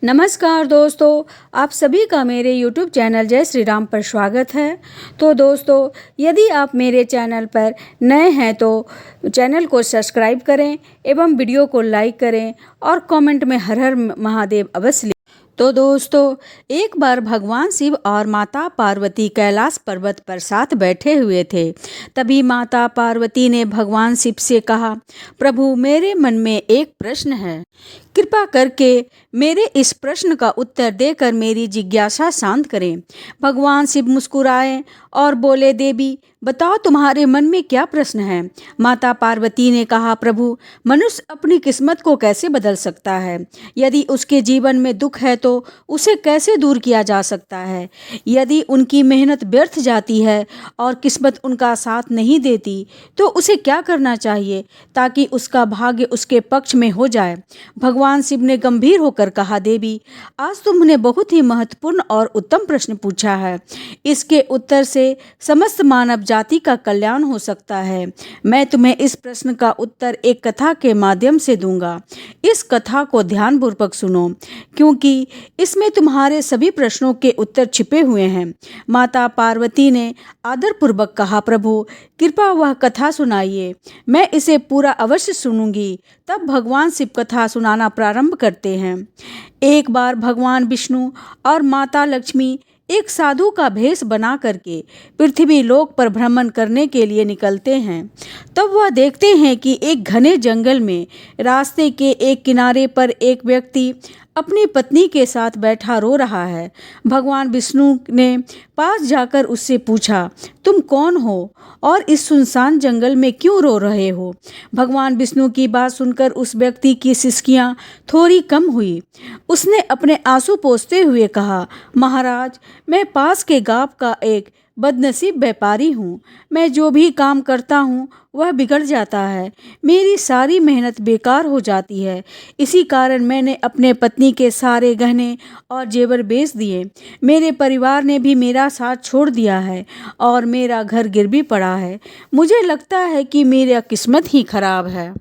नमस्कार दोस्तों, आप सभी का मेरे YouTube चैनल जय श्री राम पर स्वागत है। तो दोस्तों, यदि आप मेरे चैनल पर नए हैं तो चैनल को सब्सक्राइब करें एवं वीडियो को लाइक करें और कमेंट में हर हर महादेव अवश्य लिखें। तो दोस्तों, एक बार भगवान शिव और माता पार्वती कैलाश पर्वत पर साथ बैठे हुए थे। तभी माता पार्वती ने भगवान शिव से कहा, प्रभु मेरे मन में एक प्रश्न है, कृपा करके मेरे इस प्रश्न का उत्तर देकर मेरी जिज्ञासा शांत करें। भगवान शिव मुस्कुराए और बोले, देवी बताओ तुम्हारे मन में क्या प्रश्न है। माता पार्वती ने कहा, प्रभु मनुष्य अपनी किस्मत को कैसे बदल सकता है? यदि उसके जीवन में दुख है तो उसे कैसे दूर किया जा सकता है? यदि उनकी मेहनत व्यर्थ जाती है और किस्मत उनका साथ नहीं देती तो उसे क्या करना चाहिए ताकि उसका भाग्य उसके पक्ष में हो जाए? भगवान शिव ने गंभीर होकर कहा, देवी आज तुमने बहुत ही महत्वपूर्ण और उत्तम प्रश्न पूछा है। इसके उत्तर से समस्त मानव जाति का कल्याण हो सकता है। मैं तुम्हें इस प्रश्न का उत्तर एक कथा के माध्यम से दूंगा। इस कथा को ध्यानपूर्वक सुनो क्योंकि इसमें तुम्हारे सभी प्रश्नों के उत्तर छिपे हुए हैं। माता पार्वती ने आदरपूर्वक कहा, प्रभु कृपया वह कथा सुनाइए, मैं इसे पूरा अवश्य सुनूंगी। तब भगवान शिव कथा सुनाना प्रारंभ करते हैं। एक बार भगवान विष्णु और माता लक्ष्मी एक साधु का भेष बना करके पृथ्वी लोक पर भ्रमण करने के लिए निकलते हैं। तब वह देखते हैं कि एक घने जंगल में रास्ते के एक किनारे पर एक व्यक्ति अपनी पत्नी के साथ बैठा रो रहा है। भगवान विष्णु ने पास जाकर उससे पूछा, तुम कौन हो और इस सुनसान जंगल में क्यों रो रहे हो? भगवान विष्णु की बात सुनकर उस व्यक्ति की सिसकियां थोड़ी कम हुई। उसने अपने आंसू पोंछते हुए कहा, महाराज मैं पास के गांव का एक बदनसीब व्यापारी हूँ। मैं जो भी काम करता हूँ वह बिगड़ जाता है। मेरी सारी मेहनत बेकार हो जाती है। इसी कारण मैंने अपने पत्नी के सारे गहने और जेवर बेच दिए। मेरे परिवार ने भी मेरा साथ छोड़ दिया है और मेरा घर गिरवी पड़ा है। मुझे लगता है कि मेरा किस्मत ही खराब है।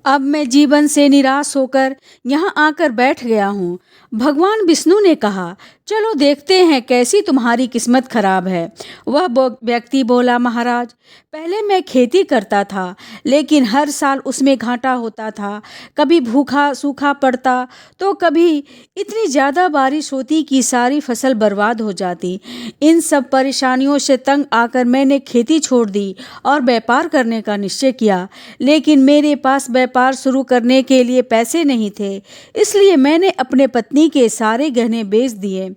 अब मैं जीवन से निराश होकर यहाँ आकर बैठ गया हूँ। भगवान विष्णु ने कहा, चलो देखते हैं कैसी तुम्हारी किस्मत खराब है। वह व्यक्ति बोला, महाराज पहले मैं खेती करता था लेकिन हर साल उसमें घाटा होता था। कभी भूखा सूखा पड़ता तो कभी इतनी ज़्यादा बारिश होती कि सारी फसल बर्बाद हो जाती। इन सब परेशानियों से तंग आकर मैंने खेती छोड़ दी और व्यापार करने का निश्चय किया, लेकिन मेरे पास व्यापार शुरू करने के लिए पैसे नहीं थे। इसलिए मैंने अपने पत्नी के सारे गहने बेच दिए।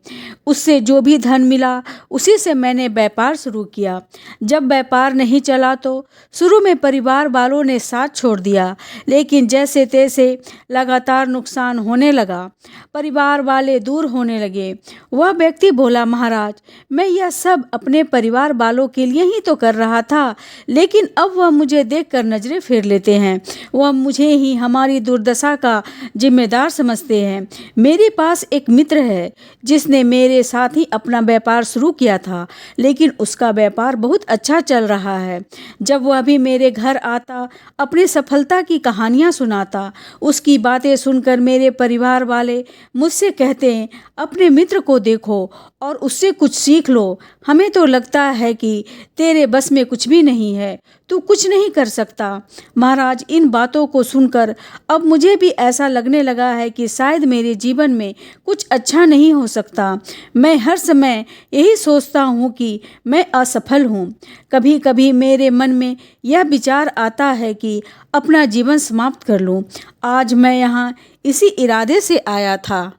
उससे जो भी धन मिला उसी से मैंने व्यापार शुरू किया। जब व्यापार नहीं चला तो शुरू में परिवार वालों ने साथ छोड़ दिया, लेकिन जैसे तैसे लगातार नुकसान होने लगा। परिवार वाले दूर होने लगे। वह व्यक्ति बोला, महाराज मैं यह सब अपने परिवार वालों के लिए ही तो कर रहा था, लेकिन अब वह मुझे देखकर नजरें फेर लेते हैं। वह मुझे ही हमारी दुर्दशा का जिम्मेदार समझते हैं। मेरे पास एक मित्र है जिसने मेरे साथ ही अपना व्यापार शुरू किया था, लेकिन उसका व्यापार बहुत अच्छा चल रहा है। जब वह भी मेरे घर आता, अपनी सफलता की कहानियां सुनाता, उसकी बातें सुनकर मेरे परिवार वाले मुझसे कहते हैं, अपने मित्र को देखो और उससे कुछ सीख लो। हमें तो लगता है कि तेरे बस में कुछ भी नहीं है, तू कुछ नहीं कर सकता। महाराज इन बातों को सुनकर अब मुझे भी ऐसा लगने लगा है कि शायद मेरे जीवन में कुछ अच्छा नहीं हो सकता। मैं हर समय यही सोचता हूँ कि मैं असफल हूँ। कभी कभी मेरे मन में यह विचार आता है कि अपना जीवन समाप्त कर लूँ। आज मैं यहाँ इसी इरादे से आया था,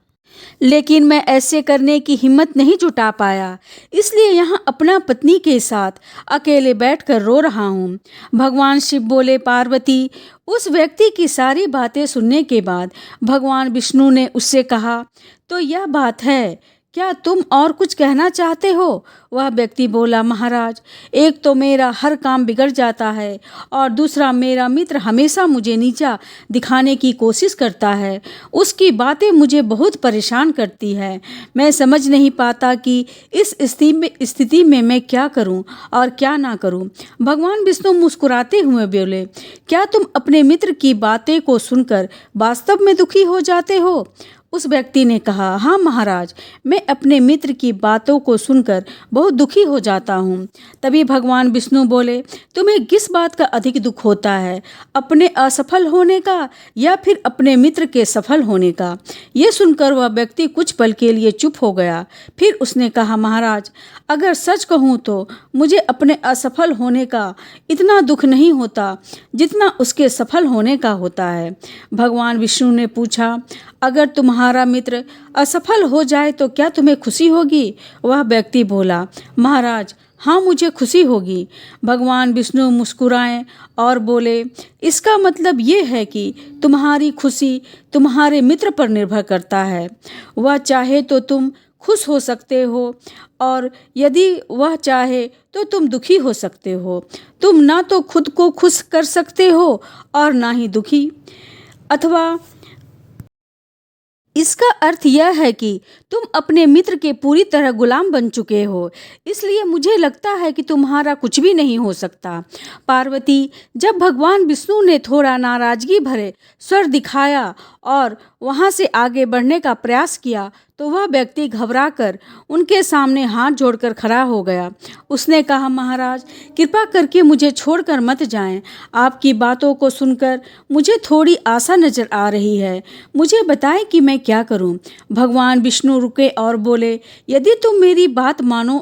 लेकिन मैं ऐसे करने की हिम्मत नहीं जुटा पाया, इसलिए यहाँ अपना पत्नी के साथ अकेले बैठकर रो रहा हूँ। भगवान शिव बोले, पार्वती उस व्यक्ति की सारी बातें सुनने के बाद भगवान विष्णु ने उससे कहा, तो यह बात है, क्या तुम और कुछ कहना चाहते हो? वह व्यक्ति बोला, महाराज एक तो मेरा हर काम बिगड़ जाता है और दूसरा मेरा मित्र हमेशा मुझे नीचा दिखाने की कोशिश करता है। उसकी बातें मुझे बहुत परेशान करती है। मैं समझ नहीं पाता कि इस स्थिति में मैं क्या करूं और क्या ना करूं। भगवान विष्णु मुस्कुराते हुए बोले, क्या तुम अपने मित्र की बातें को सुनकर वास्तव में दुखी हो जाते हो? उस व्यक्ति ने कहा, हाँ महाराज, मैं अपने मित्र की बातों को सुनकर बहुत दुखी हो जाता हूँ। तभी भगवान विष्णु बोले, तुम्हें किस बात का अधिक दुख होता है, अपने असफल होने का या फिर अपने मित्र के सफल होने का? ये सुनकर वह व्यक्ति कुछ पल के लिए चुप हो गया। फिर उसने कहा, महाराज, अगर सच कहूँ तो मुझे अपने असफल होने का इतना दुख नहीं होता जितना उसके सफल होने का होता है। भगवान विष्णु ने पूछा, अगर तुम्हारा मित्र असफल हो जाए तो क्या तुम्हें खुशी होगी? वह व्यक्ति बोला, महाराज, हाँ, मुझे खुशी होगी। भगवान विष्णु मुस्कुराए और बोले, इसका मतलब ये है कि तुम्हारी खुशी तुम्हारे मित्र पर निर्भर करता है। वह चाहे तो तुम खुश हो सकते हो और यदि वह चाहे तो तुम दुखी हो सकते हो। तुम ना तो खुद को खुश कर सकते हो और ना ही दुखी। अथवा इसका अर्थ यह है कि तुम अपने मित्र के पूरी तरह गुलाम बन चुके हो, इसलिए मुझे लगता है कि तुम्हारा कुछ भी नहीं हो सकता। पार्वती, जब भगवान विष्णु ने थोड़ा नाराजगी भरे स्वर दिखाया और वहां से आगे बढ़ने का प्रयास किया तो वह व्यक्ति घबराकर उनके सामने हाथ जोड़कर खड़ा हो गया। उसने कहा, महाराज, कृपा करके मुझे छोड़कर मत जाएं। आपकी बातों को सुनकर मुझे थोड़ी आशा नजर आ रही है। मुझे बताएं कि मैं क्या करूं? भगवान विष्णु रुके और बोले, यदि तुम मेरी बात मानो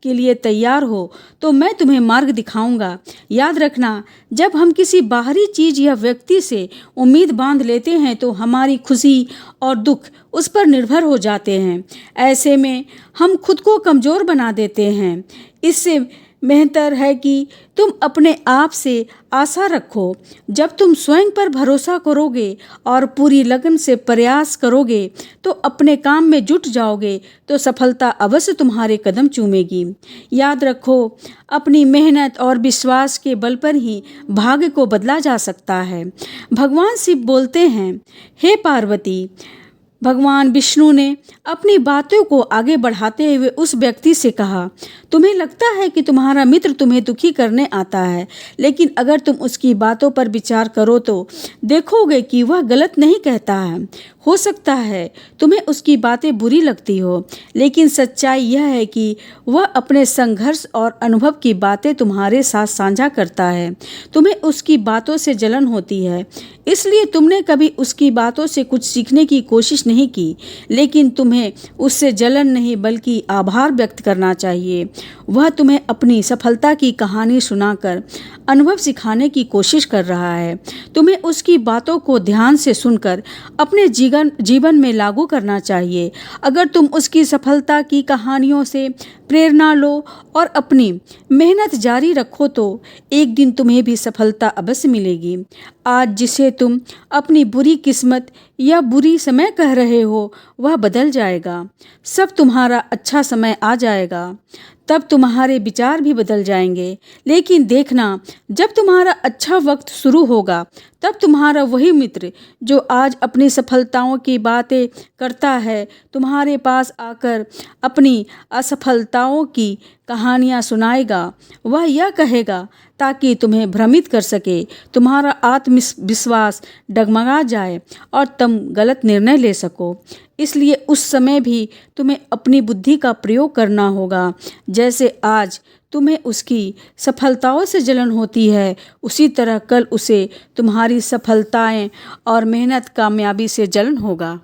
के लिए तैयार हो तो मैं तुम्हें मार्ग दिखाऊंगा। याद रखना, जब हम किसी बाहरी चीज या व्यक्ति से उम्मीद बांध लेते हैं तो हमारी खुशी और दुख उस पर निर्भर हो जाते हैं। ऐसे में हम खुद को कमज़ोर बना देते हैं। इससे बेहतर है कि तुम अपने आप से आशा रखो। जब तुम स्वयं पर भरोसा करोगे और पूरी लगन से प्रयास करोगे तो अपने काम में जुट जाओगे तो सफलता अवश्य तुम्हारे कदम चूमेगी। याद रखो, अपनी मेहनत और विश्वास के बल पर ही भाग्य को बदला जा सकता है। भगवान शिव बोलते हैं, हे पार्वती, भगवान विष्णु ने अपनी बातों को आगे बढ़ाते हुए उस व्यक्ति से कहा, तुम्हें लगता है कि तुम्हारा मित्र तुम्हें दुखी करने आता है, लेकिन अगर तुम उसकी बातों पर विचार करो तो देखोगे कि वह गलत नहीं कहता है। हो सकता है तुम्हें उसकी बातें बुरी लगती हो, लेकिन सच्चाई यह है कि वह अपने संघर्ष और अनुभव की बातें तुम्हारे साथ साझा करता है। तुम्हें उसकी बातों से जलन होती है, इसलिए तुमने कभी उसकी बातों से कुछ सीखने की कोशिश नहीं की, लेकिन तुम्हें उससे जलन नहीं बल्कि आभार व्यक्त करना चाहिए। वह तुम्हें अपनी सफलता की कहानी सुनाकर अनुभव सिखाने की कोशिश कर रहा है। तुम्हें उसकी बातों को ध्यान से सुनकर अपने जीवन में लागू करना चाहिए। अगर तुम उसकी सफलता की कहानियों से प्रेरणा लो और अपनी मेहनत जारी रखो तो एक दिन तुम्हें भी सफलता अवश्य मिलेगी। आज जिसे तुम अपनी बुरी किस्मत या बुरी समय कह रहे हो वह बदल जाएगा। सब तुम्हारा अच्छा समय आ जाएगा, तब तुम्हारे विचार भी बदल जाएंगे। लेकिन देखना, जब तुम्हारा अच्छा वक्त शुरू होगा तब तुम्हारा वही मित्र जो आज अपनी सफलताओं की बातें करता है तुम्हारे पास आकर अपनी असफलताओं की कहानियाँ सुनाएगा। वह यह कहेगा ताकि तुम्हें भ्रमित कर सके, तुम्हारा आत्मविश्वास डगमगा जाए और तुम गलत निर्णय ले सको। इसलिए उस समय भी तुम्हें अपनी बुद्धि का प्रयोग करना होगा। जैसे आज तुम्हें उसकी सफलताओं से जलन होती है, उसी तरह कल उसे तुम्हारी सफलताएं और मेहनत कामयाबी से जलन होगा।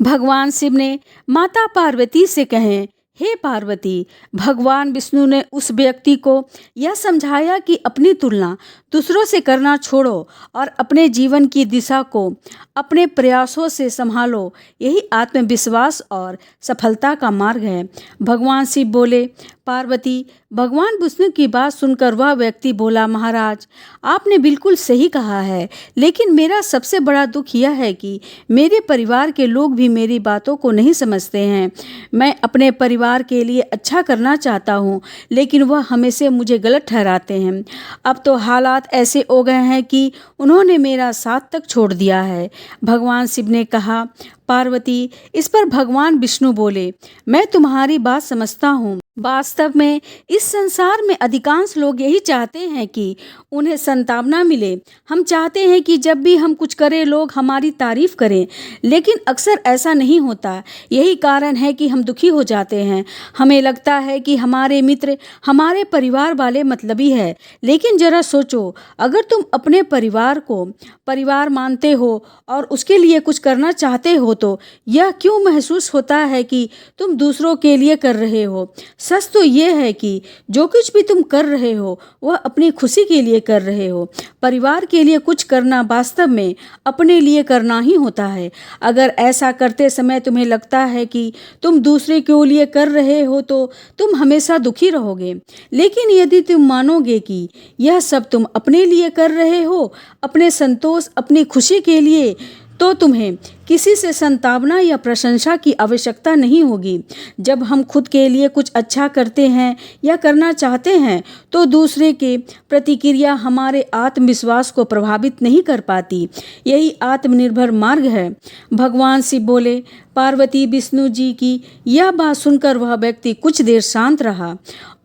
भगवान शिव ने माता पार्वती से कहें, हे पार्वती, भगवान विष्णु ने उस व्यक्ति को यह समझाया कि अपनी तुलना दूसरों से करना छोड़ो और अपने जीवन की दिशा को अपने प्रयासों से संभालो। यही आत्मविश्वास और सफलता का मार्ग है। भगवान शिव बोले, पार्वती, भगवान विष्णु की बात सुनकर वह व्यक्ति बोला, महाराज, आपने बिल्कुल सही कहा है, लेकिन मेरा सबसे बड़ा दुख यह है कि मेरे परिवार के लोग भी मेरी बातों को नहीं समझते हैं। मैं अपने परिवार के लिए अच्छा करना चाहता हूँ, लेकिन वह हमेशा मुझे गलत ठहराते हैं। अब तो हालात ऐसे हो गए हैं कि उन्होंने मेरा साथ तक छोड़ दिया है। भगवान शिव ने कहा, पार्वती, इस पर भगवान विष्णु बोले, मैं तुम्हारी बात समझता हूँ। वास्तव में इस संसार में अधिकांश लोग यही चाहते हैं कि उन्हें संतावना मिले। हम चाहते हैं कि जब भी हम कुछ करें लोग हमारी तारीफ करें, लेकिन अक्सर ऐसा नहीं होता। यही कारण है कि हम दुखी हो जाते हैं। हमें लगता है कि हमारे मित्र, हमारे परिवार वाले मतलबी है। लेकिन जरा सोचो, अगर तुम अपने परिवार को परिवार मानते हो और उसके लिए कुछ करना चाहते हो तो यह क्यों महसूस होता है कि तुम दूसरों के लिए कर रहे हो? सच तो ये है कि जो कुछ भी तुम कर रहे हो वह अपनी खुशी के लिए कर रहे हो। परिवार के लिए कुछ करना वास्तव में अपने लिए करना ही होता है। अगर ऐसा करते समय तुम्हें लगता है कि तुम दूसरे के लिए कर रहे हो तो तुम हमेशा दुखी रहोगे। लेकिन यदि तुम मानोगे कि यह सब तुम अपने लिए कर रहे हो, अपने संतोष, अपनी खुशी के लिए, तो तुम्हें किसी से संतावना या प्रशंसा की आवश्यकता नहीं होगी। जब हम खुद के लिए कुछ अच्छा करते हैं या करना चाहते हैं तो दूसरे के प्रतिक्रिया हमारे आत्मविश्वास को प्रभावित नहीं कर पाती। यही आत्मनिर्भर मार्ग है। भगवान शिव बोले। पार्वती विष्णु जी की यह बात सुनकर वह व्यक्ति कुछ देर शांत रहा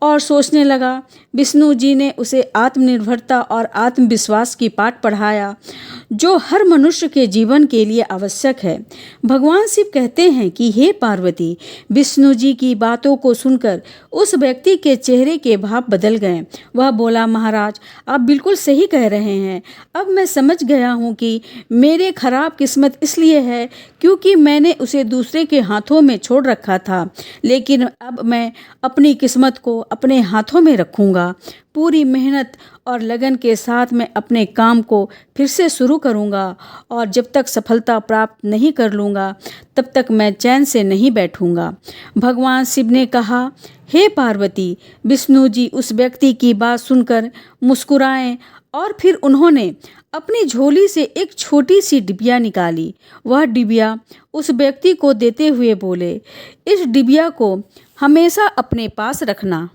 और सोचने लगा। विष्णु जी ने उसे आत्मनिर्भरता और आत्मविश्वास की पाठ पढ़ाया जो हर मनुष्य के जीवन के लिए आवश्यक है। भगवान शिव कहते हैं कि हे पार्वती, विष्णु जी की बातों को सुनकर उस व्यक्ति के चेहरे के भाव बदल गए। वह बोला, महाराज, आप बिल्कुल सही कह रहे हैं। अब मैं समझ गया हूँ कि मेरे खराब किस्मत इसलिए है क्योंकि मैंने उसे दूसरे के हाथों में छोड़ रखा था। लेकिन अब मैं अपनी किस्मत को अपने हाथों में रखूँगा। पूरी मेहनत और लगन के साथ मैं अपने काम को फिर से शुरू करूँगा और जब तक सफलता प्राप्त नहीं कर लूँगा तब तक मैं चैन से नहीं बैठूँगा। भगवान शिव ने कहा, हे पार्वती, विष्णु जी उस व्यक्ति की बात सुनकर मुस्कुराए और फिर उन्होंने अपनी झोली से एक छोटी सी डिबिया निकाली। वह डिबिया उस व्यक्ति को देते हुए बोले, इस डिबिया को हमेशा अपने पास रखना।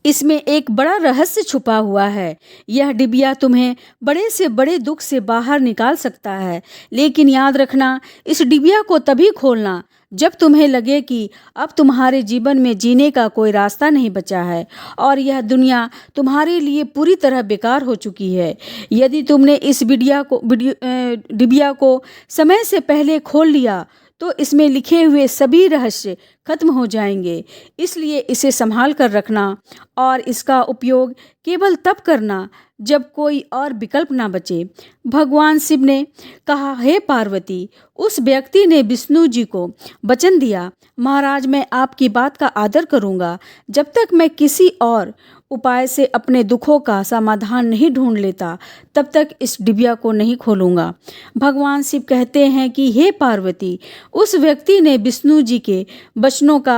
इसमें एक बड़ा रहस्य छुपा हुआ है। यह डिबिया तुम्हें बड़े से बड़े दुख से बाहर निकाल सकता है। लेकिन याद रखना, इस डिबिया को तभी खोलना जब तुम्हें लगे कि अब तुम्हारे जीवन में जीने का कोई रास्ता नहीं बचा है और यह दुनिया तुम्हारे लिए पूरी तरह बेकार हो चुकी है। यदि तुमने इस डिबिया को समय से पहले खोल लिया तो इसमें लिखे हुए सभी रहस्य खत्म हो जाएंगे। इसलिए इसे संभाल कर रखना और इसका उपयोग केवल तब करना जब कोई और विकल्प ना बचे। भगवान शिव ने कहा, हे पार्वती, उस व्यक्ति ने विष्णु जी को वचन दिया, महाराज, मैं आपकी बात का आदर करूंगा जब तक मैं किसी और उपाय से अपने दुखों का समाधान नहीं ढूंढ लेता, तब तक इस डिबिया को नहीं खोलूंगा। भगवान शिव कहते हैं कि हे पार्वती, उस व्यक्ति ने विष्णु जी के वचनों का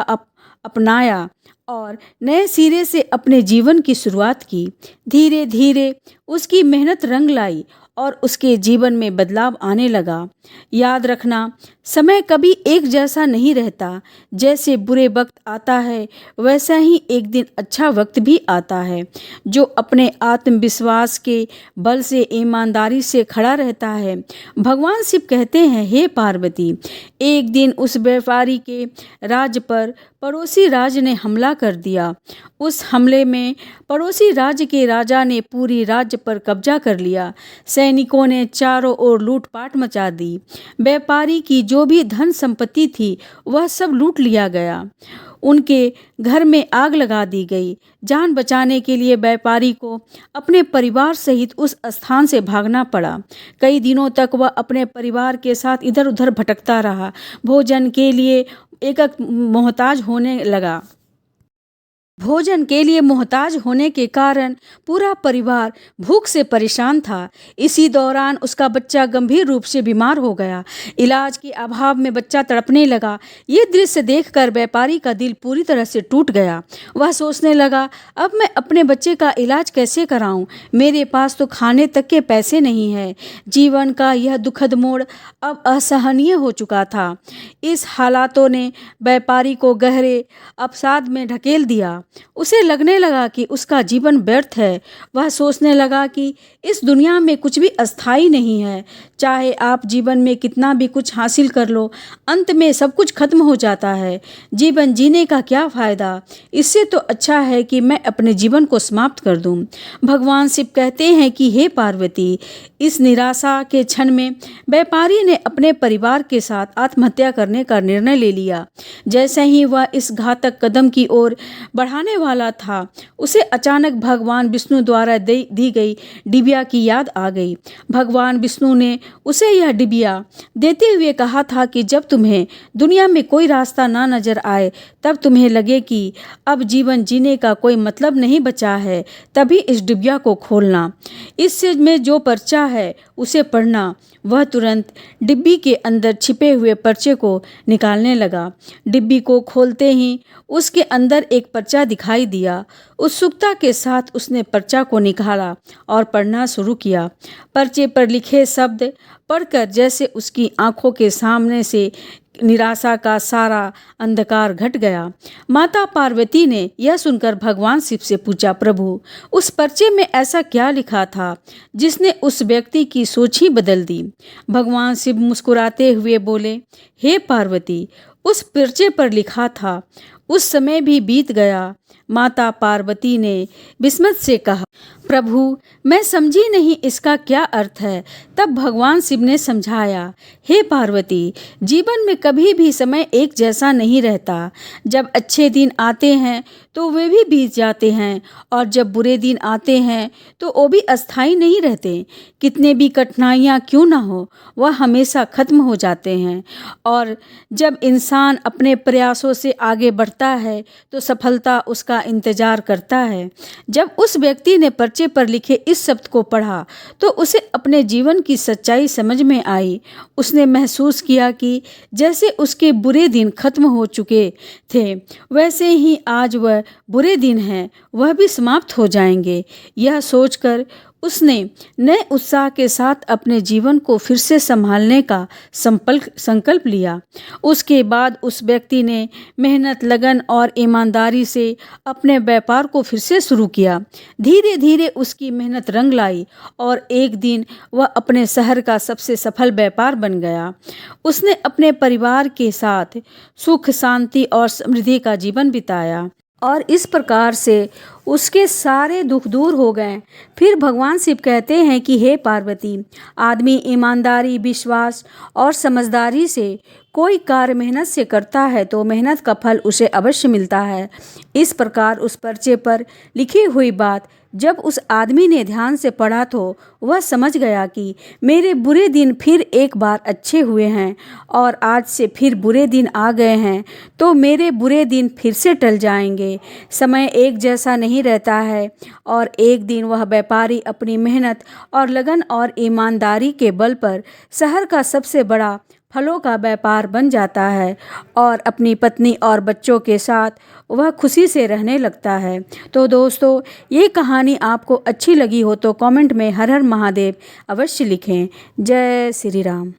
अपनाया और नए सिरे से अपने जीवन की शुरुआत की। धीरे धीरे उसकी मेहनत रंग लाई और उसके जीवन में बदलाव आने लगा। याद रखना, समय कभी एक जैसा नहीं रहता। जैसे बुरे वक्त आता है वैसा ही एक दिन अच्छा वक्त भी आता है। जो अपने आत्मविश्वास के बल से ईमानदारी से खड़ा रहता है। भगवान शिव कहते हैं, हे पार्वती, एक दिन उस व्यापारी के राज्य पर पड़ोसी राज्य ने हमला कर दिया। उस हमले में पड़ोसी राज्य के राजा ने पूरी राज्य पर कब्जा कर लिया। सैनिकों ने चारों ओर लूटपाट मचा दी। व्यापारी की जो भी धन संपत्ति थी वह सब लूट लिया गया। उनके घर में आग लगा दी गई। जान बचाने के लिए व्यापारी को अपने परिवार सहित उस स्थान से भागना पड़ा। कई दिनों तक वह अपने परिवार के साथ इधर उधर भटकता रहा। भोजन के लिए मोहताज होने के कारण पूरा परिवार भूख से परेशान था। इसी दौरान उसका बच्चा गंभीर रूप से बीमार हो गया। इलाज के अभाव में बच्चा तड़पने लगा। ये दृश्य देखकर व्यापारी का दिल पूरी तरह से टूट गया। वह सोचने लगा, अब मैं अपने बच्चे का इलाज कैसे कराऊं? मेरे पास तो खाने तक के पैसे नहीं है। जीवन का यह दुखद मोड़ अब असहनीय हो चुका था। इस हालातों ने व्यापारी को गहरे अवसाद में ढकेल दिया। उसे लगने लगा कि उसका जीवन व्यर्थ है। वह सोचने लगा कि इस दुनिया में कुछ भी अस्थायी नहीं है। चाहे आप जीवन में कितना भी कुछ हासिल कर लो, अंत में सब कुछ खत्म हो जाता है। जीवन जीने का क्या फ़ायदा? इससे तो अच्छा है कि मैं अपने जीवन को समाप्त कर दूं। भगवान शिव कहते हैं कि हे पार्वती, इस निराशा के क्षण में व्यापारी ने अपने परिवार के साथ आत्महत्या करने का निर्णय ले लिया। जैसे ही वह इस घातक कदम की ओर बढ़ाने वाला था, उसे अचानक भगवान विष्णु द्वारा दी गई डिबिया की याद आ गई। भगवान विष्णु ने उसे यह डिबिया देते हुए कहा था कि जब तुम्हें दुनिया में कोई रास्ता ना नजर आए, तब तुम्हें लगे कि अब जीवन जीने का कोई मतलब नहीं बचा है, तभी इस डिबिया को खोलना। इससे में जो पर्चा है उसे पढ़ना। वह तुरंत डिब्बी के अंदर छिपे हुए पर्चे को निकालने लगा। डिब्बी को खोलते ही उसके अंदर एक पर्चा दिखाई दिया। उत्सुकता के साथ उसने पर्चा को निकाला और पढ़ना शुरू किया। पर्चे पर लिखे शब्द पढ़कर जैसे उसकी आंखों के सामने से निराशा का सारा अंधकार घट गया। माता पार्वती ने यह सुनकर भगवान शिव से पूछा, प्रभु, उस पर्चे में ऐसा क्या लिखा था जिसने उस व्यक्ति की सोच ही बदल दी? भगवान शिव मुस्कुराते हुए बोले, हे पार्वती, उस पर्चे पर लिखा था, उस समय भी बीत गया। माता पार्वती ने विस्मत से कहा, प्रभु, मैं समझी नहीं इसका क्या अर्थ है। तब भगवान शिव ने समझाया, हे पार्वती, जीवन में कभी भी समय एक जैसा नहीं रहता। जब अच्छे दिन आते हैं तो वे भी बीत जाते हैं, और जब बुरे दिन आते हैं तो वो भी अस्थायी नहीं रहते। कितने भी कठिनाइयाँ क्यों ना हो, वह हमेशा खत्म हो जाते हैं। और जब इंसान अपने प्रयासों से आगे बढ़ता है तो सफलता उसका इंतजार करता है। जब उस व्यक्ति ने पर्चे पर लिखे इस शब्द को पढ़ा तो उसे अपने जीवन की सच्चाई समझ में आई। उसने महसूस किया कि जैसे उसके बुरे दिन खत्म हो चुके थे, वैसे ही आज वह बुरे दिन हैं, वह भी समाप्त हो जाएंगे। यह सोचकर उसने नए उत्साह के साथ अपने जीवन को फिर से संभालने का संकल्प लिया। उसके बाद उस व्यक्ति ने मेहनत, लगन और ईमानदारी से अपने व्यापार को फिर से शुरू किया। धीरे धीरे उसकी मेहनत रंग लाई और एक दिन वह अपने शहर का सबसे सफल व्यापार बन गया। उसने अपने परिवार के साथ सुख, शांति और समृद्धि का जीवन बिताया और इस प्रकार से उसके सारे दुख दूर हो गए। फिर भगवान शिव कहते हैं कि हे पार्वती, आदमी ईमानदारी, विश्वास और समझदारी से कोई कार्य मेहनत से करता है तो मेहनत का फल उसे अवश्य मिलता है। इस प्रकार उस पर्चे पर लिखी हुई बात जब उस आदमी ने ध्यान से पढ़ा तो वह समझ गया कि मेरे बुरे दिन फिर एक बार अच्छे हुए हैं और आज से फिर बुरे दिन आ गए हैं तो मेरे बुरे दिन फिर से टल जाएंगे। समय एक जैसा नहीं रहता है और एक दिन वह व्यापारी अपनी मेहनत और लगन और ईमानदारी के बल पर शहर का सबसे बड़ा फलों का व्यापार बन जाता है और अपनी पत्नी और बच्चों के साथ वह खुशी से रहने लगता है। तो दोस्तों, ये कहानी आपको अच्छी लगी हो तो कमेंट में हर हर महादेव अवश्य लिखें। जय श्री राम।